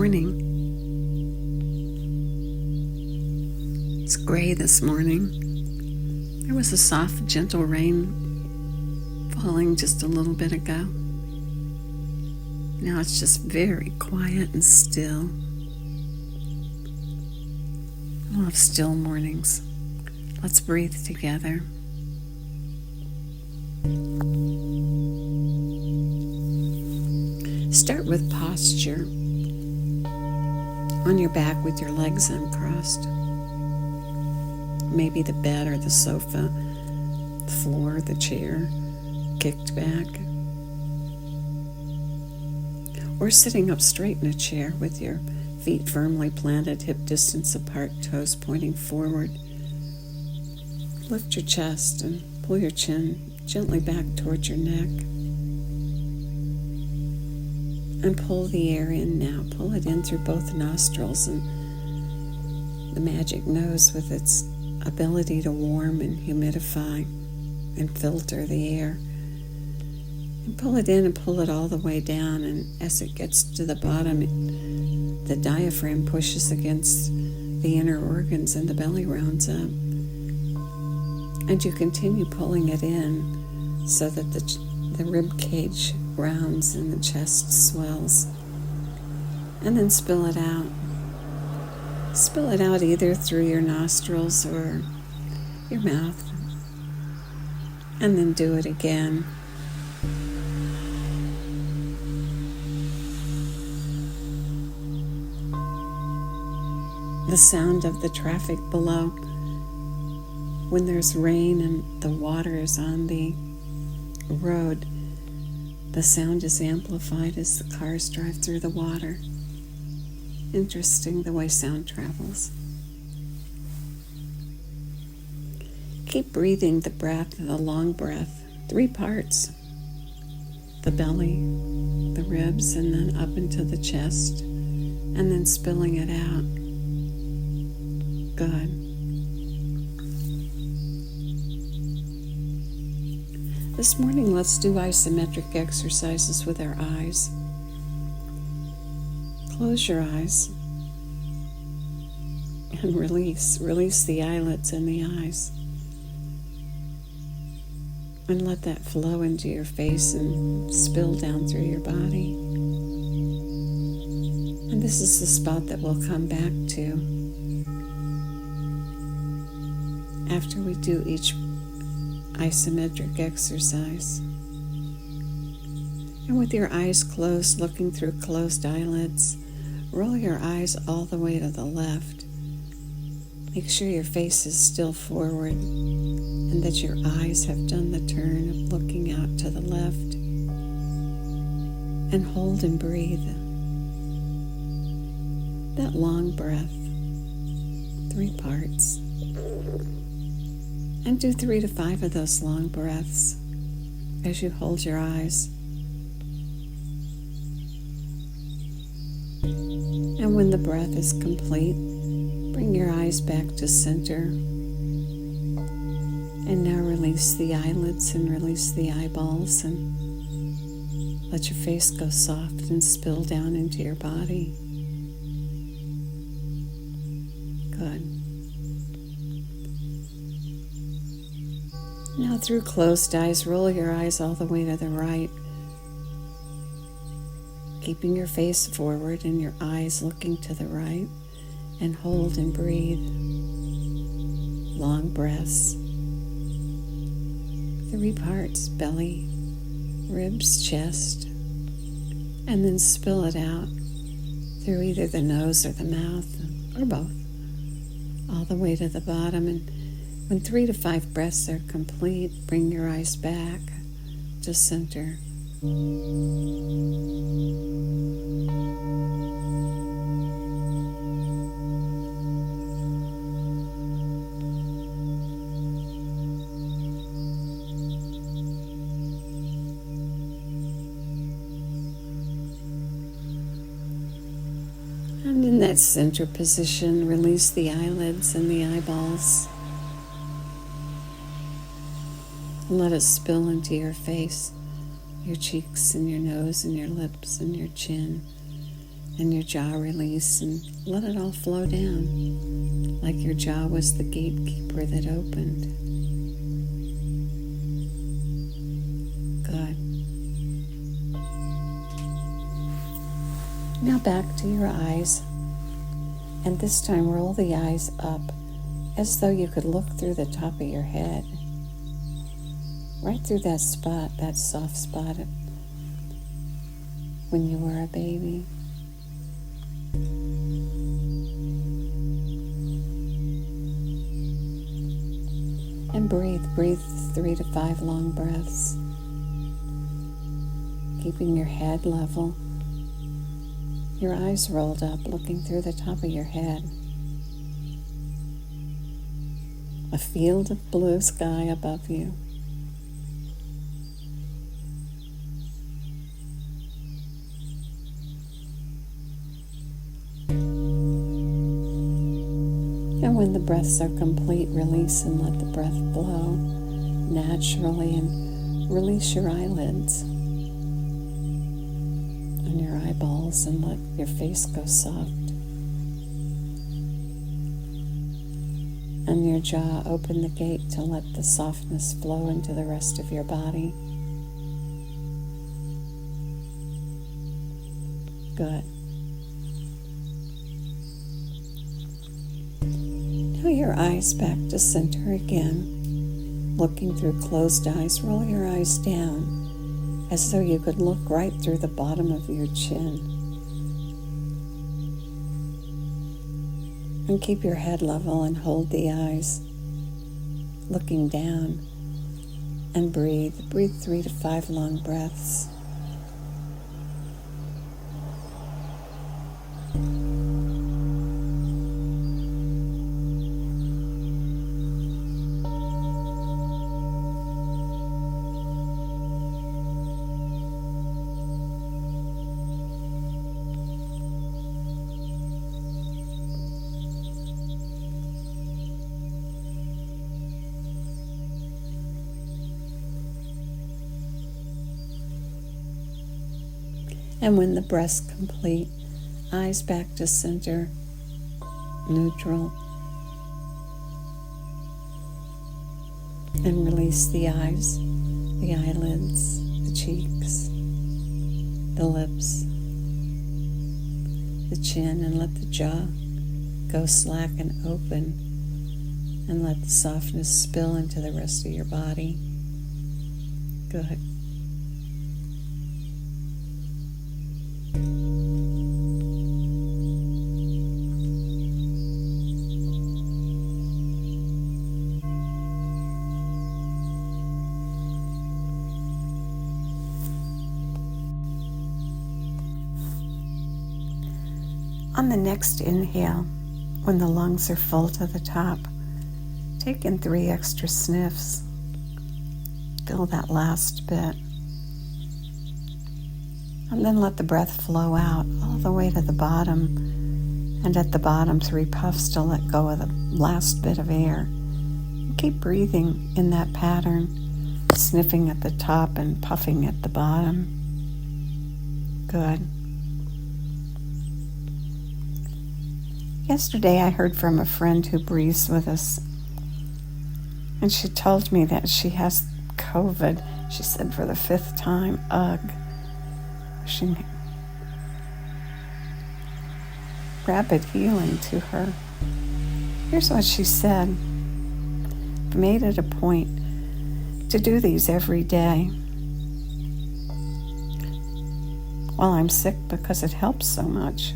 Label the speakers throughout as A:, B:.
A: morning. It's gray this morning. There was a soft, gentle rain falling just a little bit ago. Now it's just very quiet and still. I love still mornings. Let's breathe together. Start with posture. On your back with your legs uncrossed. Maybe the bed or the sofa, the floor, the chair, kicked back. Or sitting up straight in a chair with your feet firmly planted, hip distance apart, toes pointing forward. Lift your chest and pull your chin gently back towards your neck. And pull the air in now. Pull it in through both nostrils and the magic nose with its ability to warm and humidify and filter the air. And pull it in and pull it all the way down, and as it gets to the bottom, the diaphragm pushes against the inner organs and the belly rounds up. And you continue pulling it in so that the rib cage rounds and the chest swells. And then spill it out. Spill it out either through your nostrils or your mouth. And then do it again. The sound of the traffic below. When there's rain and the water is on the road, the sound is amplified as the cars drive through the water. Interesting the way sound travels. Keep breathing the breath, the long breath, 3 parts. The belly, the ribs, and then up into the chest, and then spilling it out. Good. This morning, let's do isometric exercises with our eyes. Close your eyes and release the eyelids and the eyes. And let that flow into your face and spill down through your body. And this is the spot that we'll come back to after we do each isometric exercise. And with your eyes closed, looking through closed eyelids, roll your eyes all the way to the left. Make sure your face is still forward and that your eyes have done the turn of looking out to the left. And hold and breathe. That long breath, 3 parts. And do 3 to 5 of those long breaths as you hold your eyes. And when the breath is complete, bring your eyes back to center. And now release the eyelids and release the eyeballs and let your face go soft and spill down into your body. Good. Now through closed eyes, roll your eyes all the way to the right, keeping your face forward and your eyes looking to the right, and hold and breathe. Long breaths. 3 parts, belly, ribs, chest, and then spill it out through either the nose or the mouth, or both, all the way to the bottom. And when 3 to 5 breaths are complete, bring your eyes back to center. And in that center position, release the eyelids and the eyeballs. Let it spill into your face, your cheeks and your nose and your lips and your chin, and your jaw release and let it all flow down, like your jaw was the gatekeeper that opened. Good. Now back to your eyes, and this time roll the eyes up as though you could look through the top of your head, right through that spot, that soft spot when you were a baby. And breathe 3 to 5 long breaths, keeping your head level, your eyes rolled up, looking through the top of your head. A field of blue sky above you. And when the breaths are complete, release and let the breath flow naturally, and release your eyelids and your eyeballs and let your face go soft. And your jaw, open the gate to let the softness flow into the rest of your body. Good. Now your eyes back to center again. Looking through closed eyes, roll your eyes down as though you could look right through the bottom of your chin. And keep your head level and hold the eyes, looking down, and breathe. Breathe 3 to 5 long breaths. And when the breath's complete, eyes back to center, neutral. And release the eyes, the eyelids, the cheeks, the lips, the chin, and let the jaw go slack and open, and let the softness spill into the rest of your body. Good. On the next inhale, when the lungs are full to the top, take in 3 extra sniffs. Fill that last bit. And then let the breath flow out all the way to the bottom. And at the bottom, 3 puffs to let go of the last bit of air. And keep breathing in that pattern, sniffing at the top and puffing at the bottom. Good. Yesterday I heard from a friend who breathes with us, and she told me that she has COVID, she said, for the 5th time. Ugh. Rapid healing to her. Here's what she said. I've made it a point to do these every day while I'm sick because it helps so much.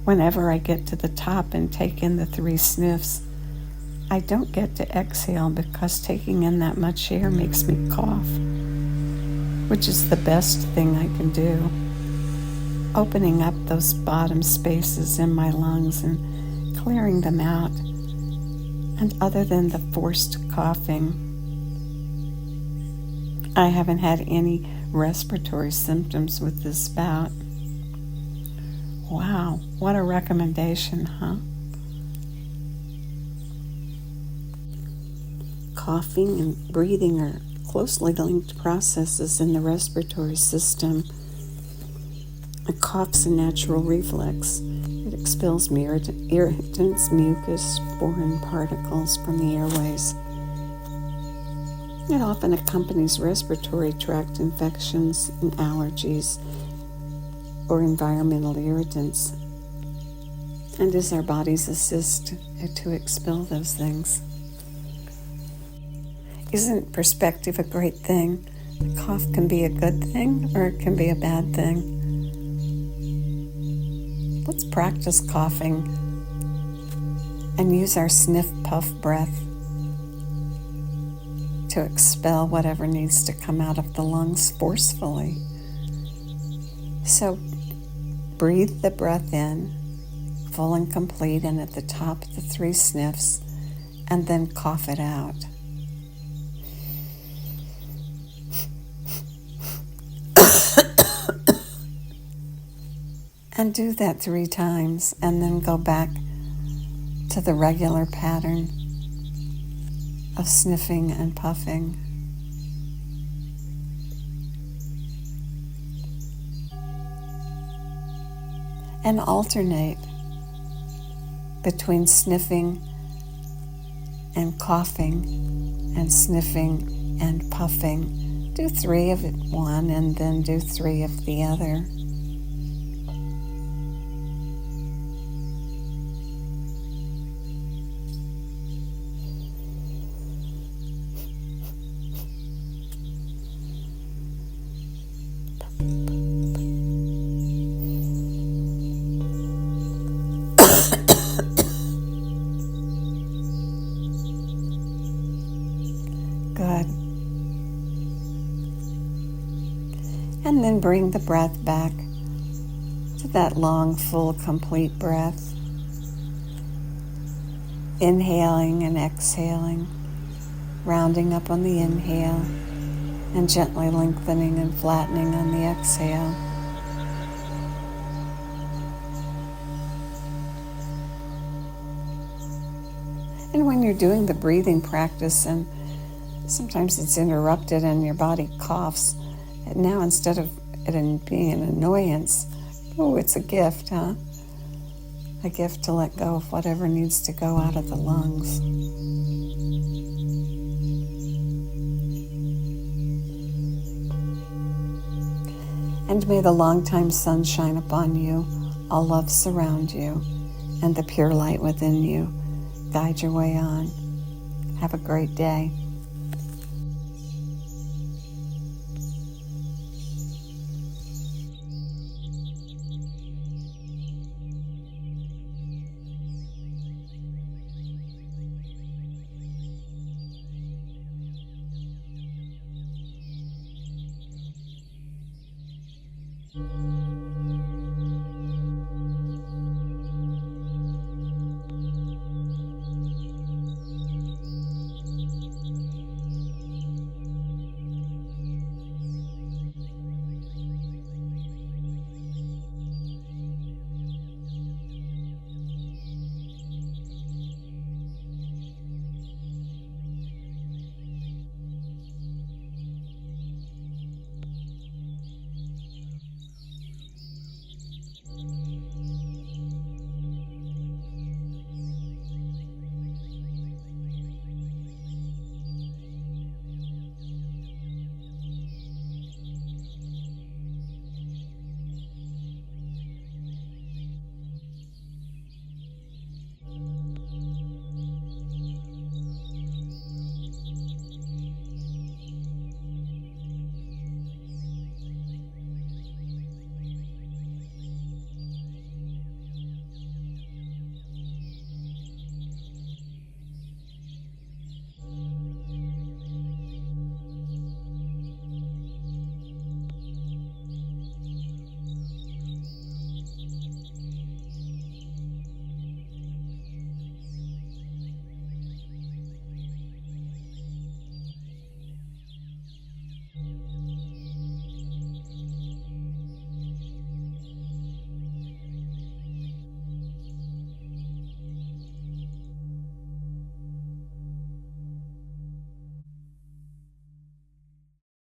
A: Whenever I get to the top and take in the 3 sniffs, I don't get to exhale because taking in that much air makes me cough, which is the best thing I can do. Opening up those bottom spaces in my lungs and clearing them out. And other than the forced coughing, I haven't had any respiratory symptoms with this bout. Wow, what a recommendation, huh? Coughing and breathing are closely linked processes in the respiratory system. A cough's a natural reflex. It expels irritants, mucus, foreign particles from the airways. It often accompanies respiratory tract infections and allergies or environmental irritants, and is our body's assist to expel those things. Isn't perspective a great thing? A cough can be a good thing or it can be a bad thing. Let's practice coughing and use our sniff puff breath to expel whatever needs to come out of the lungs forcefully. So breathe the breath in, full and complete, and at the top the 3 sniffs, and then cough it out. And do that 3 times, and then go back to the regular pattern of sniffing and puffing. And alternate between sniffing and coughing and sniffing and puffing. Do 3 of it one and then do 3 of the other. Good. And then bring the breath back to that long, full, complete breath. Inhaling and exhaling, rounding up on the inhale and gently lengthening and flattening on the exhale. And when you're doing the breathing practice and sometimes it's interrupted and your body coughs, and now instead of it being an annoyance, it's a gift, huh? A gift to let go of whatever needs to go out of the lungs. And may the long-time sun shine upon you, all love surround you, and the pure light within you guide your way on. Have a great day.